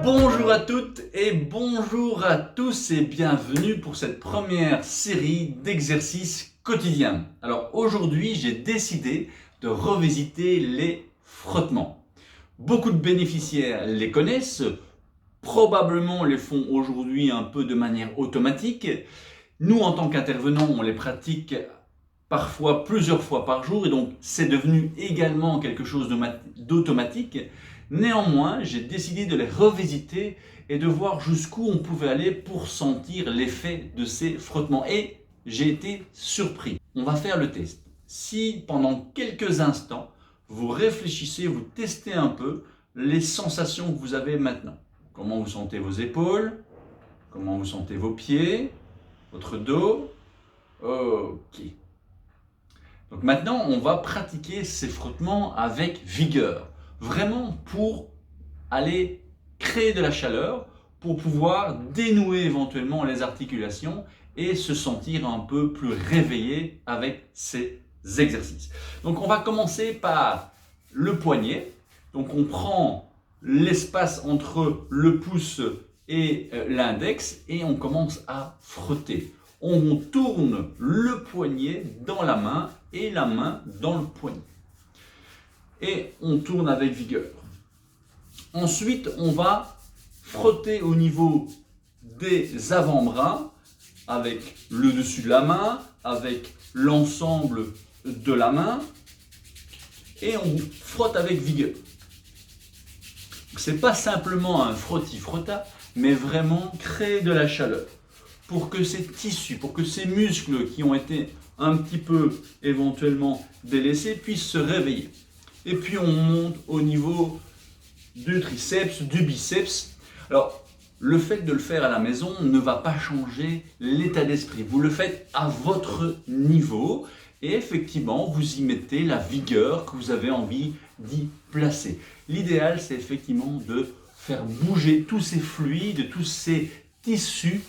Bonjour à toutes et bonjour à tous et bienvenue pour cette première série d'exercices quotidiens. Alors aujourd'hui, j'ai décidé de revisiter les frottements. Beaucoup de bénéficiaires les connaissent, probablement les font aujourd'hui un peu de manière automatique. Nous, en tant qu'intervenants, on les pratique parfois plusieurs fois par jour et donc c'est devenu également quelque chose d'automatique. Néanmoins, j'ai décidé de les revisiter et de voir jusqu'où on pouvait aller pour sentir l'effet de ces frottements. Et j'ai été surpris. On va faire le test. Si pendant quelques instants, vous réfléchissez, vous testez un peu les sensations que vous avez maintenant. Comment vous sentez vos épaules? Comment vous sentez vos pieds? Votre dos? Ok. Donc maintenant, on va pratiquer ces frottements avec vigueur. Vraiment pour aller créer de la chaleur, pour pouvoir dénouer éventuellement les articulations et se sentir un peu plus réveillé avec ces exercices. Donc on va commencer par le poignet. Donc on prend l'espace entre le pouce et l'index et on commence à frotter. On tourne le poignet dans la main et la main dans le poignet. Et on tourne avec vigueur. Ensuite, on va frotter au niveau des avant-bras avec le dessus de la main, avec l'ensemble de la main et on frotte avec vigueur. Ce n'est pas simplement un frotti-frotta, mais vraiment créer de la chaleur pour que ces tissus, pour que ces muscles qui ont été un petit peu éventuellement délaissés puissent se réveiller. Et puis on monte au niveau du triceps, du biceps. Alors, le fait de le faire à la maison ne va pas changer l'état d'esprit. Vous le faites à votre niveau et effectivement, vous y mettez la vigueur que vous avez envie d'y placer. L'idéal, c'est effectivement de faire bouger tous ces fluides, tous ces tissus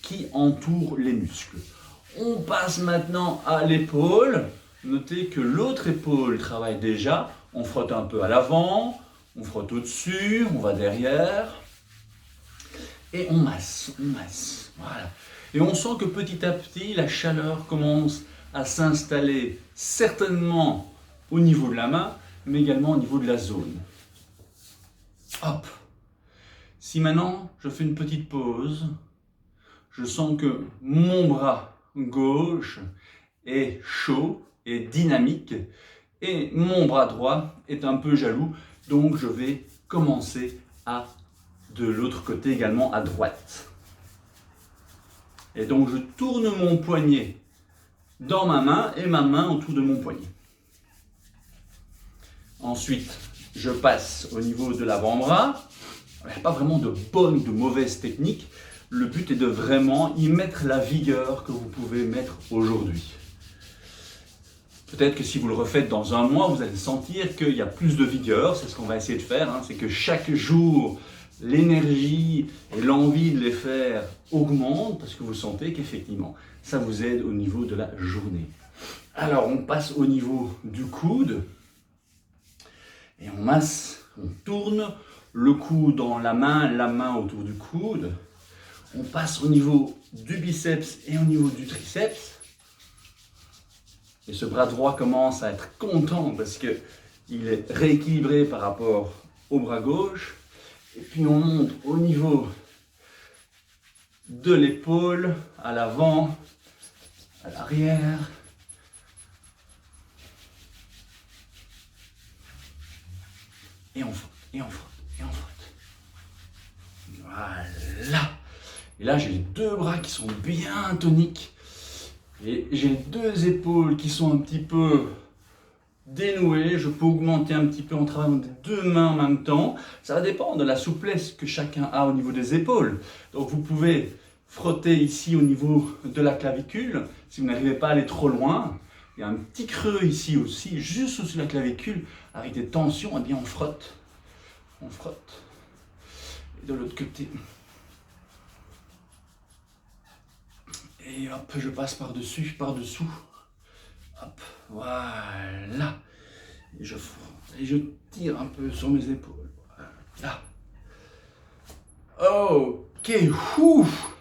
qui entourent les muscles. On passe maintenant à l'épaule. Notez que l'autre épaule travaille déjà. On frotte un peu à l'avant, on frotte au-dessus, on va derrière. Et on masse, voilà. Et on sent que petit à petit, la chaleur commence à s'installer certainement au niveau de la main, mais également au niveau de la zone. Hop. Si maintenant, je fais une petite pause, je sens que mon bras gauche est chaud et dynamique et mon bras droit est un peu jaloux, donc je vais commencer à de l'autre côté également à droite. Et donc je tourne mon poignet dans ma main et ma main autour de mon poignet. Ensuite, je passe au niveau de l'avant-bras. Il n'y a pas vraiment de bonne ou de mauvaise technique. Le but est de vraiment y mettre la vigueur que vous pouvez mettre aujourd'hui. Peut-être que si vous le refaites dans un mois, vous allez sentir qu'il y a plus de vigueur. C'est ce qu'on va essayer de faire. C'est que chaque jour, l'énergie et l'envie de les faire augmentent parce que vous sentez qu'effectivement, ça vous aide au niveau de la journée. Alors, on passe au niveau du coude et on masse, on tourne le coude dans la main autour du coude. On passe au niveau du biceps et au niveau du triceps. Et ce bras droit commence à être content parce qu'il est rééquilibré par rapport au bras gauche. Et puis on monte au niveau de l'épaule, à l'avant, à l'arrière. Et on frotte, et on frotte, et on frotte. Voilà. Et là, j'ai les deux bras qui sont bien toniques. Et j'ai les deux épaules qui sont un petit peu dénouées. Je peux augmenter un petit peu en travaillant des deux mains en même temps. Ça va dépendre de la souplesse que chacun a au niveau des épaules. Donc vous pouvez frotter ici au niveau de la clavicule. Si vous n'arrivez pas à aller trop loin, il y a un petit creux ici aussi, juste au-dessus de la clavicule. Avec des tensions, eh bien on frotte. On frotte. Et de l'autre côté. Et hop, je passe par-dessus, par-dessous. Hop, voilà. Et je frotte. Et je tire un peu sur mes épaules. Voilà. Ok, ouf.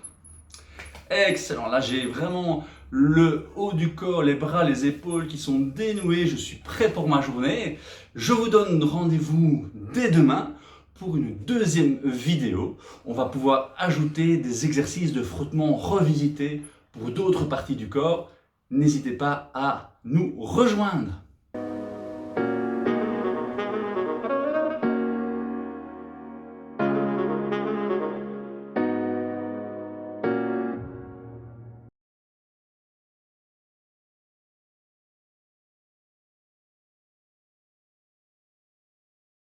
Excellent, là j'ai vraiment le haut du corps, les bras, les épaules qui sont dénoués, je suis prêt pour ma journée. Je vous donne rendez-vous dès demain pour une deuxième vidéo. On va pouvoir ajouter des exercices de frottement revisités pour d'autres parties du corps. N'hésitez pas à nous rejoindre.